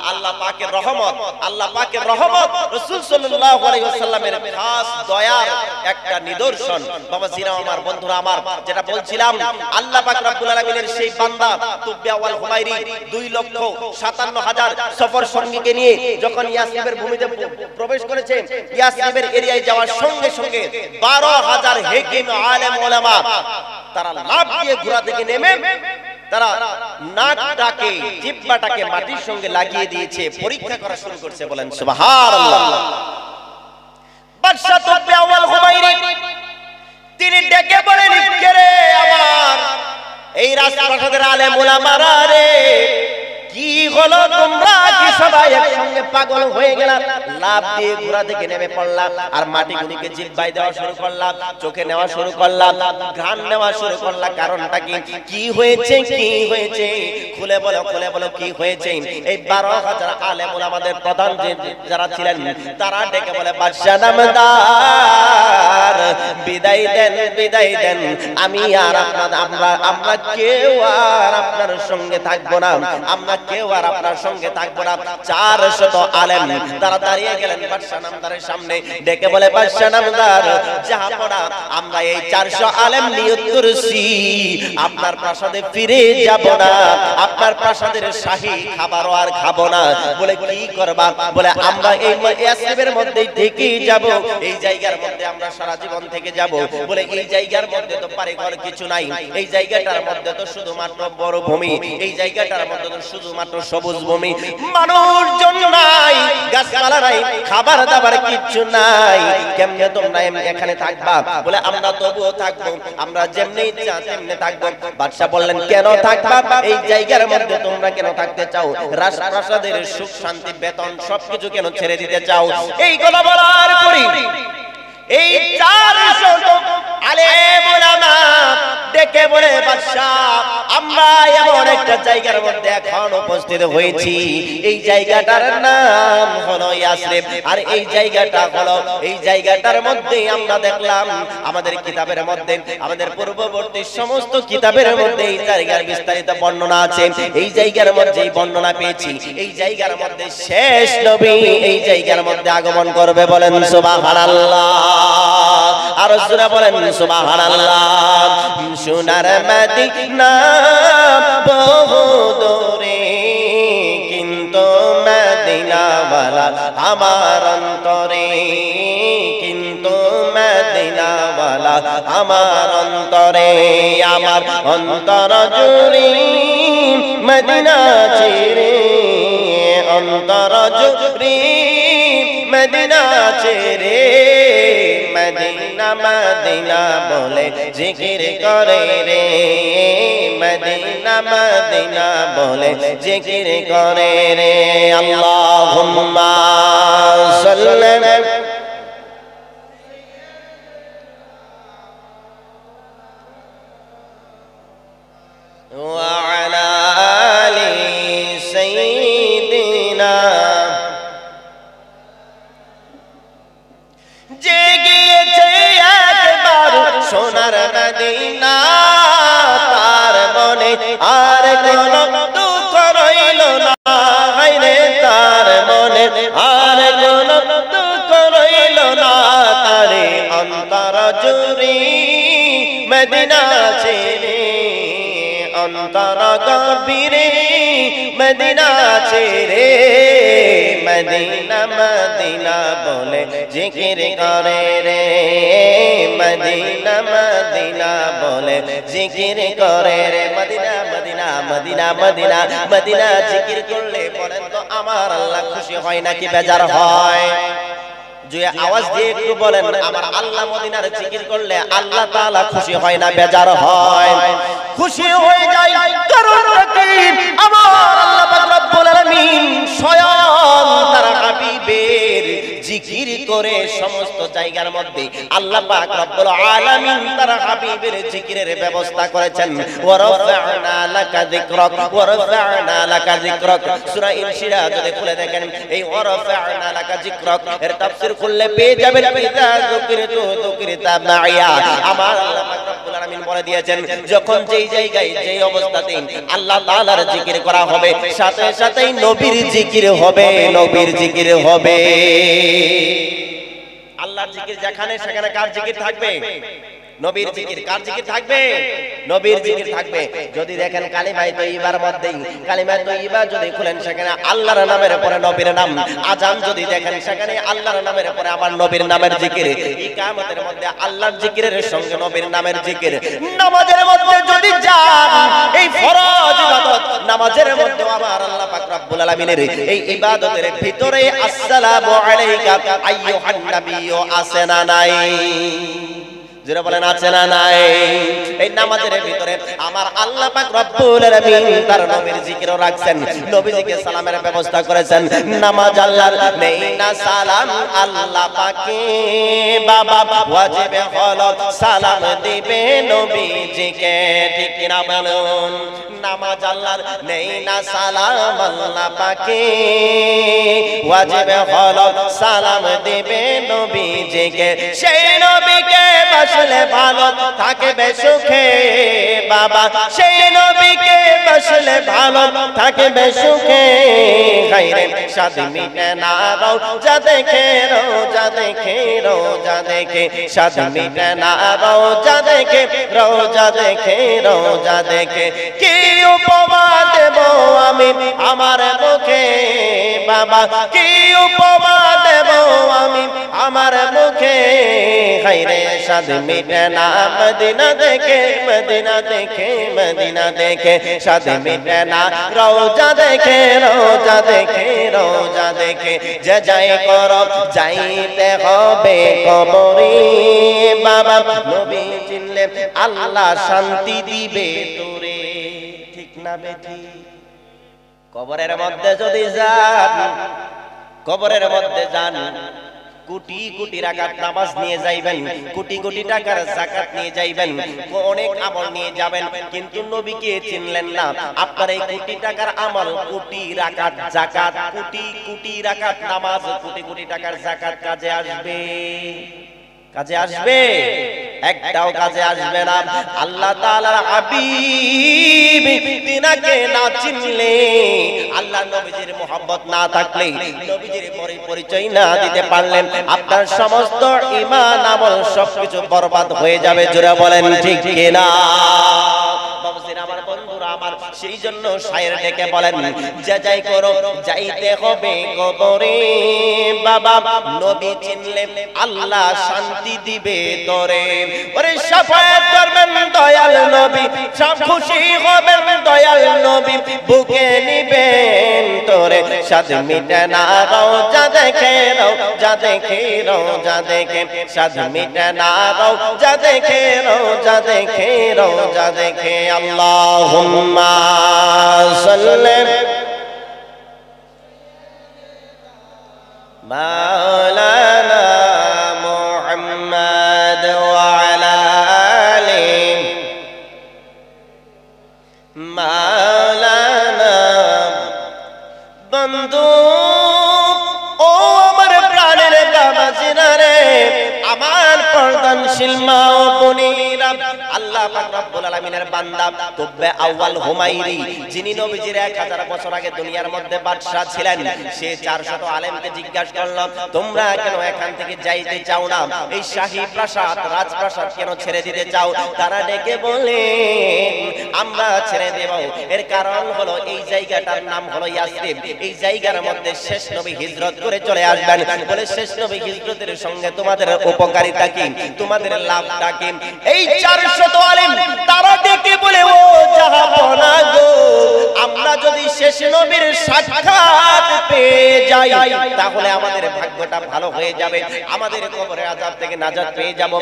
আল্লাহ পাকের রহমত, আল্লাহ পাকের রহমত, রাসূল সাল্লাল্লাহু আলাইহি ওয়াসাল্লামের খাস দয়ার একটা নিদর্শন। বাবাজিরা আমার, বন্ধুরা আমার, যেটা বলছিলাম, আল্লাহ পাক রব্বুল আলামিনের সেই বান্দা তুব্বে আউয়াল হুমায়রি 2,57,000 সফর সঙ্গীকে নিয়ে যখন ইয়াসরিবের ভূমিতে প্রবেশ করেছে, ইয়াসরিবের এরিয়ায় যাওয়ার সঙ্গে সঙ্গে 12,000 হাকিম আলেম ওলামা তারা লাফ দিয়ে ঘোড়া থেকে নেমে তারা নাকটাকে, জিহ্বাটাকে মাটির সঙ্গে লাগিয়ে দিয়েছে, পরীক্ষা করা শুরু করছে। বলেন সুবহানাল্লাহ। বাদশা তুব্বে আউয়াল হুমায়রি তিনি ডেকে বলেন, কে রে আমার এই রাজপ্রাসাদের আলেম ওলামারা রে, কি হলো, তোমরা কি সবাই একসঙ্গে পাগল হয়ে গেলা? লাফ দিয়ে ঘোড়া থেকে নেমে পড়লাম আর মাটিগুলিকে জিহ্বায় দেওয়া শুরু করলাম, চোখে নেওয়া শুরু করলাম, ঘ্রাণ নেওয়া শুরু করলাম। কারণটা কি হয়েছে? কি হয়েছে? খুলে বলো, খুলে বলো, কি হয়েছে? এই 12,000 আলেম ওলামাদের প্রধান যারা ছিলেন তারা ডেকে বলে, বাদশা নামদার, বিদায় দেন, বিদায় দেন, আমি আর আমরা কেউ আর আপনার সঙ্গে থাকবো না, আমরা কেউ আর আপনার সঙ্গে থাকবো না। 400 আলেম তারা দাঁড়িয়ে গেলেন বাদশা নামদারের সামনে, ডেকে বলে, বাদশা নামদার, যাহা পড়া আমরা এই 400 আলেম নিয়ত করেছি আপনার প্রাসাদে ফিরে যাব না, আপনার প্রাসাদের শাহী খাবারও আর খাবো না। বলে কি করবা? বলে আমরা এই ইয়াসরিবের মধ্যেই থেকে যাব, এই জায়গার মধ্যে আমরা সারা জীবন থেকে যাব। বলে এই জায়গার মধ্যে তো বাড়িঘর কিছু নাই, এই জায়গাটার মধ্যে তো শুধুমাত্র বড় ভূমি, এই জায়গাটার মধ্যে তো শুধুমাত্র সবুজ ভূমি, মানুষজন নাই, গাছপালা নাই, খাবার দাবার কিছু নাই, কেমনে তোমরা এখানে থাকবা? বলে আমরা তবুও থাকবো, আমরা যেমনি ইচ্ছা তেমনি থাকবো। বাদশা বললেন, কেন থাকবা? এই জায়গার মধ্যে তোমরা কেন থাকতে চাও? রাজপ্রাসাদের সুখ শান্তি বেতন সবকিছু কেন ছেড়ে দিতে চাও? এই কথা বলার পরে এই 400 আলেম ওলামা ডেকে বলে, বাদশা, আমরা এমন একটা জায়গার মধ্যে এখন উপস্থিত হয়েছি, এই জায়গাটার নাম হলো ইয়াসরিব। আর এই জায়গাটা হলো, এই জায়গাটার মধ্যে আমরা দেখলাম আমাদের কিতাবের মধ্যে, আমাদের পূর্ববর্তী সমস্ত কিতাবের মধ্যে এই জায়গার বিস্তারিত বর্ণনা আছে। এই জায়গার মধ্যে বর্ণনা পেয়েছি, এই জায়গার মধ্যে শেষ নবী এই জায়গার মধ্যে আগমন করবে। বলেন সুবহানাল্লাহ, আর জোরে বলেন সুবহানাল্লাহ। সোনার মদিনা বহু দূরে, কিন্তু মদিনাওয়ালা আমার অন্তরে, কিন্তু মদিনাওয়ালা ওয়ালা আমার অন্তরে আমার অন্তর জুড়ে মদিনা ছেড়ে অন্তর জুড়ে মদিনা ছেড়ে মদিনা মদিনা বলে জিকির করে রে মদিনা মদিনা বলে জিকির করে রে আল্লাহুম্মা সাল্লি وعلى آل سيدنا জেগেছে একবার সোনার মদিনা তার মনে আর কোনো দুঃখ রইল না হায়রে তার মনে আর কোনো দুঃখ রইল না তারে অন্তর জুড়ে মদিনা ছেড়ে অন্তর গভীরে মদিনা ছেড়ে মদিনা মদিনা বলে জিকির করে রে মদিনা মদিনা বলে জিকির করে রে মদিনা মদিনা মদিনা মদিনা মদিনা জিকির করলে বলেন তো আমার আল্লাহ খুশি হয় নাকি বেজার হয়? যে আওয়াজ দিয়ে একটু বলেন আমার আল্লাহ মদিনার জিকির করলে আল্লাহ তাআলা খুশি হয় না বেজার হয়? খুশি হয়ে যায়। কারণ আমার আল্লাহ পাক রব্বুল আলামিন স্বয়ং তার হাবিবের জিকির করে সমস্ত জায়গার মধ্যে আল্লাহ পাক রব্বুল আলামিন তার হাবিবের জিকিরের ব্যবস্থা করেছেন। ওয়া রাফা'না লাকা যিকরাক ওয়া রাফা'না লাকা যিকরাক সূরা ইনশিরাহ যদি খুলে দেখেন এই ওয়া রাফা'না লাকা যিকরাক এর তাফসীর খুললে পেয়ে যাবেন ইযা যুকিরতু যুকিরতা মাইয়া। আমার আল্লাহ পাক রব্বুল আলামিন বলে দিয়েছেন যখন যেই জায়গায় যেই অবস্থাতে আল্লাহ তাআলার জিকির করা হবে সাথে সাথেই নবীর জিকির হবে নবীর জিকির হবে। আল্লাহর জিকির যেখানে সেখানে কার জিকির থাকবে? নবীর জিকির। কার জিকির থাকবে? নবীর জিকির থাকবে। যদি দেখেন কালিমায়ে তয়্যিবার মধ্যে কালিমায়ে তয়্যিবা যদি খুলেন সেখানে আল্লাহর নামের পরে নবীর নাম, আযান যদি দেখেন সেখানে আল্লাহর নামের পরে আবার নবীর নামের জিকির, ইকামতের মধ্যে আল্লাহর জিকিরের সঙ্গে নবীর নামের জিকির, নামাজের মধ্যে যদি যান এই ফরজ ইবাদত নামাজের মধ্যে আমার আল্লাহ পাক রব্বুল আলামিনের এই ইবাদতের ভিতরে আসসালামু আলাইকা আইয়ুহান নাবিয়্যু আছে না নাই? যারা বলেন আছে না নাই? এই নামাজের ভিতরে আমার আল্লাহ পাক রব্বুল আলামিন তার নবীর জিকিরও রাখছেন, নবীজিকে সালামের ব্যবস্থা করেছেন। নামাজ আল্লাহর নেই না সালাম আল্লাহ পাকে বাবা ওয়াজিবে হলো সালাম দিবে নবীজিকে, ঠিক কি না বলুন? নামাজ আল্লাহর নেই না সালাম আল্লাহ পাকে ওয়াজিবে হলো সালাম দিবে নবীজিকে, সেই নবীকে বসলে ভালো থাকবে সুখে বাবা, সেই নবীকে বসলে ভালো থাকবে সুখে। গায়রে সাদ মিটে না রোজা দেখে রোজা দেখে রোজা দেখে সাদ মিটে না রোজা দেখে রোজা দেখে রোজা দেখে কি উপমা দেব আমি আমার মুখে বাবা, কি উপমা দেব আমি আমার মুখে। গায়রে সাদ মিটে না মদিনা দেখে মদিনা দেখে মদিনা দেখে সাদ মিটে না রোজা দেখে রোজা দেখে রোজা দেখে যে যাই করো যাইতে হবে কবরে বাবা, নবী চিনলে আল্লাহ শান্তি দিবে তোরে, ঠিক না বেঠি? কবরের মধ্যে যদি যান কবরের মধ্যে যান কোটি কোটি রাকাত নামাজ নিয়ে যাইবেন, কোটি কোটি টাকার যাকাত নিয়ে যাইবেন, অনেক আমল নিয়ে যাবেন, কিন্তু নবীকে চিনলেন না। আপনার এই কোটি টাকার আমল, কোটি রাকাত যাকাত, কোটি কোটি রাকাত নামাজ, কোটি কোটি টাকার যাকাত কাজে আসবে? কাজে আসবে? একটাও কাজে আসবে না। আল্লাহ তাআলার হাবিব তিনাকে না চিনলে, আল্লাহ নবীজির মুহাব্বত না থাকলে, নবীজির পরিচয় না দিতে পারলেন আপনার সমস্ত ঈমান আমল সবকিছু বরবাদ হয়ে যাবে। জোরে বলেন ঠিক কি না? বাবুজির আমার বন্ধুরা আমার সেই জন্য শায়ের ডেকে বলেন, যা যাই করো যাইতে হবে কবরে, বাবা নবী চিনলে আল্লাহ শান্তি দিবে তোরে। ওরে শাফায়াত করবেন দয়াল নবী, সব খুশি হবেন দয়াল নবী, বুকে নিবেন তোরে। সাদ মিটে না রওজা দেখে, রওজা দেখে, রওজা দেখে, সাদ মিটে না রওজা দেখে, রওজা দেখে, রওজা দেখে। আল্লাহুম্মা সাল্লি মাওলানা মুহাম্মদ ওয়া আলা আলি মাওলানা। বন্ধু ও আমার প্রাণের বাবাজিরা রে, আমার পর্দানশীল মা ও বোনেরা, আল্লাহ পাক রব্বুল আলামিনের বান্দা তুব্বে আউয়াল হুমায়রি, যিনি নবীজির 1000 বছর আগে দুনিয়ার মধ্যে বাদশা ছিলেন, সে 400 আলেমকে জিজ্ঞাসা করল, তোমরা কেন এখান থেকে যাইতে চাও না, এই শাহী প্রাসাদ রাজপ্রাসাদ কেন ছেড়ে দিতে চাও? তারা ডেকে বলে, আমরা ছেড়ে দেব, এর কারণ হলো এই জায়গাটার নাম হলো ইয়াসরিব, এই জায়গার মধ্যে শেষ নবী হিজরত করে চলে আসবেন। বলে শেষ নবী হিজরতের সঙ্গে তোমাদের উপকারিতা কি, তোমাদের লাভটা কি? এই 400 আলেম তারা ডেকে বলে, ও জাহাপনা গো, আমরা যদি শেষ নবীর সাক্ষাৎ পেয়ে যাই তাহলে আমাদের ভাগ্যটা ভালো হয়ে যাবে, আমাদের কবরের আযাব থেকে নাজাত পেয়ে যাব,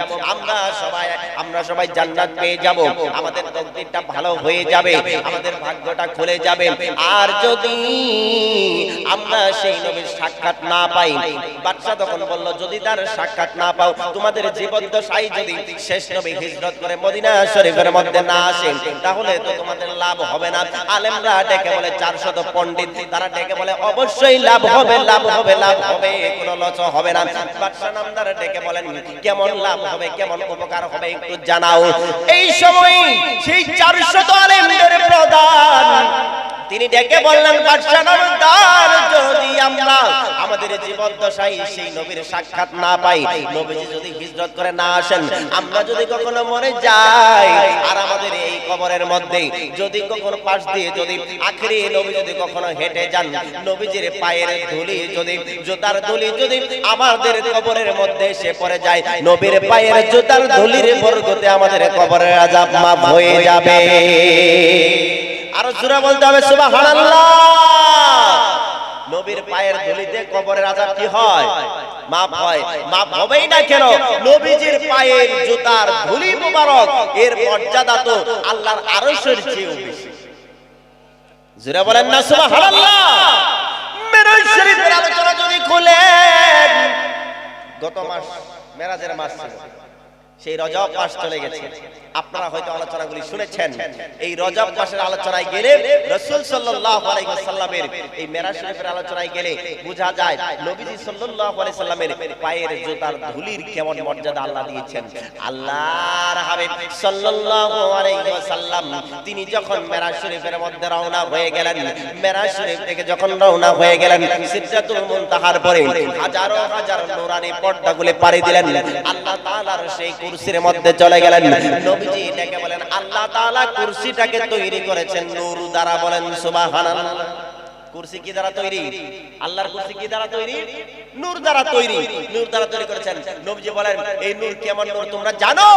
আমরা সবাই জান্নাত পেয়ে যাব, আমাদের তকদীরটা ভালো হয়ে যাবে, আমাদের ভাগ্যটা খুলে যাবে। আর যদি আমরা সেই নবীর সাক্ষাৎ না পাই, বাদশা তখন বলল, যদি তার সাক্ষাৎ না পাও, তোমাদের জীবদ্দশায় যদি শেষ নবী হিজরত করে মদিনা শরীফের মধ্যে না আসে, তাহলে তো তোমাদের লাভ হবে না। আলেমরা ডেকে বলে, 400 পণ্ডিত তারা ডেকে বলে, অবশ্যই লাভ হবে, লাভ হবে, লাভ হবে, কোনো লস হবে না। বাদশা নামদার ডেকে বলেন, কেমন লাভ হবে, কেমন উপকার হবে একটু জানাও। এই সময় সেই 400 আলেমদের প্রধান তিনি ডেকে বললেন, বাদশা নামদার, যদি আমরা আমাদের জীবদ্দশায় সেই নবীর সাক্ষাৎ না পাই, নবীজি যদি হিজরত করে না আসেন, আমরা যদি কখনো মরে যাই, আর আমাদের এই কবরের মধ্যে যদি কখনো পাশ দিয়ে যদি আখেরি নবী যদি কখনো হেঁটে যান, নবীজির পায়ের ধুলি যদি, জুতার ধুলি যদি আমাদের কবরের মধ্যে এসে পড়ে যায়, নবীর পায়ের জুতার ধুলির বরকতে আমাদের কবরের আযাব মাফ হয়ে যাবে। আরো জোরে বলতে হবে সুবহানাল্লাহ। নবীর পায়ের ধুলিতে কবরের আযাব কি হয়? মাফ হয়। মাফ হবেই না কেন? নবীজির পায়ের জুতার ধুলি মুবারক এর মর্যাদা তো আল্লাহর আরশের চেয়েও বেশি। জোরে বলেন না সুবহানাল্লাহ। মেরাজ শরীফের আলোচনা যদি খুলেন, গত মাস মেরাজের মাস ছিল, সেই রজব মাস চলে গেছে, আপনারা হয়তো আলোচনাগুলি শুনেছেন। এই রজব মাসের আলোচনায় গেলে, রাসূল সাল্লাল্লাহু আলাইহি ওয়াসাল্লামের এই মেরাজ শরীফের আলোচনায় গেলে বোঝা যায় নবীজি সাল্লাল্লাহু আলাইহি ওয়াসাল্লামের পায়ের জুতার ধুলির কেমন মর্যাদা আল্লাহ দিয়েছেন। আল্লাহর হাবিব সাল্লাল্লাহু আলাইহি ওয়াসাল্লাম তিনি যখন মেরাজ শরীফের মধ্যে রওনা হয়ে গেলেন, মেরাজ শরীফ থেকে যখন রওনা হয়ে গেলেন, সিদরাতুল মুনতাহার পরে হাজারো হাজার নূরানি পর্দাগুলো পাড়ি দিলেন, আল্লাহ তাআলার সেই কুরসির মধ্যে চলে গেলেন। নবীজি এটাকে বলেন, আল্লাহ তাআলা কুরসিটাকে তৈরি করেছেন নূর দ্বারা। বলেন সুবহানাল্লাহ। কুরসি কি দ্বারা তৈরি? আল্লাহর কুরসি কি দ্বারা তৈরি? নূর দ্বারা তৈরি। নূর দ্বারা তৈরি করেছেন। নবীজি বলেন, এই নূর কেমন নূর তোমরা জানো?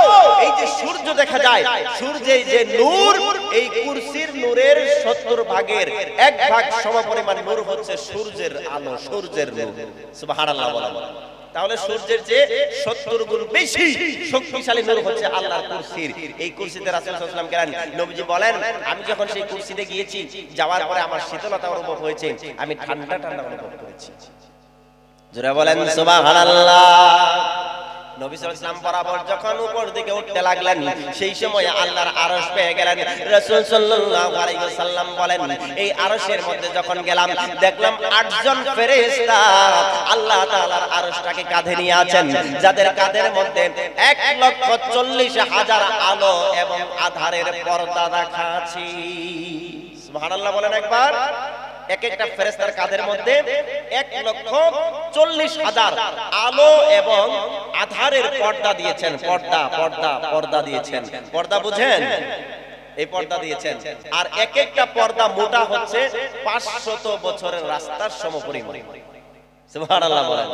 এই যে সূর্য দেখা যায়, সূর্যের যে নূর, এই কুরসির নূরের 70 ভাগের 1 ভাগ সমপরিমাণ নূর হচ্ছে সূর্যের আলো, সূর্যের নূর। সুবহানাল্লাহ বলেন। তাহলে সূর্যের যে 70 গুণ বেশি শক্তিশালী নূর হচ্ছে আল্লাহর কুরসির। এই কুরসিতে রাসূল সাল্লাল্লাহু আলাইহি ওয়াসাল্লাম গেলেন। নবীজি বলেন, আমি যখন সেই কুরসিতে গিয়েছি, যাওয়ার পরে আমার শীতলতা অনুভব হয়েছে, আমি ঠান্ডা ঠান্ডা অনুভব করেছি। জোরে বলেন সুবহানাল্লাহ। নবী সাল্লাল্লাহু আলাইহি ওয়াসাল্লাম বরাবর যখন উপর দিকে উঠতে লাগলেন, সেই সময় আল্লাহর আরশ পেয়ে গেলেন। রাসূল সাল্লাল্লাহু আলাইহি ওয়াসাল্লাম বলেন, এই আরশের মধ্যে যখন গেলাম, দেখলাম 8 জন ফেরেশতা আল্লাহ তাআলার আরশটাকে কাঁধে নিয়ে আছেন, যাদের কাঁধের মধ্যে 1,40,000 আলো এবং আধারের পর্দা রাখা আছে। সুবহানাল্লাহ বলেন একবার। এক একটা ফেরেশতার কাঁধের মধ্যে 1,40,000 আলো এবং আধারের পর্দা দিয়েছেন। পর্দা পর্দা পর্দা দিয়েছেন। পর্দা বুঝেন? এই পর্দা দিয়েছেন, আর এক একটা পর্দা মোটা হচ্ছে 500 বছরের রাস্তার সমপরিমাণ। সুবহানাল্লাহ বলেন।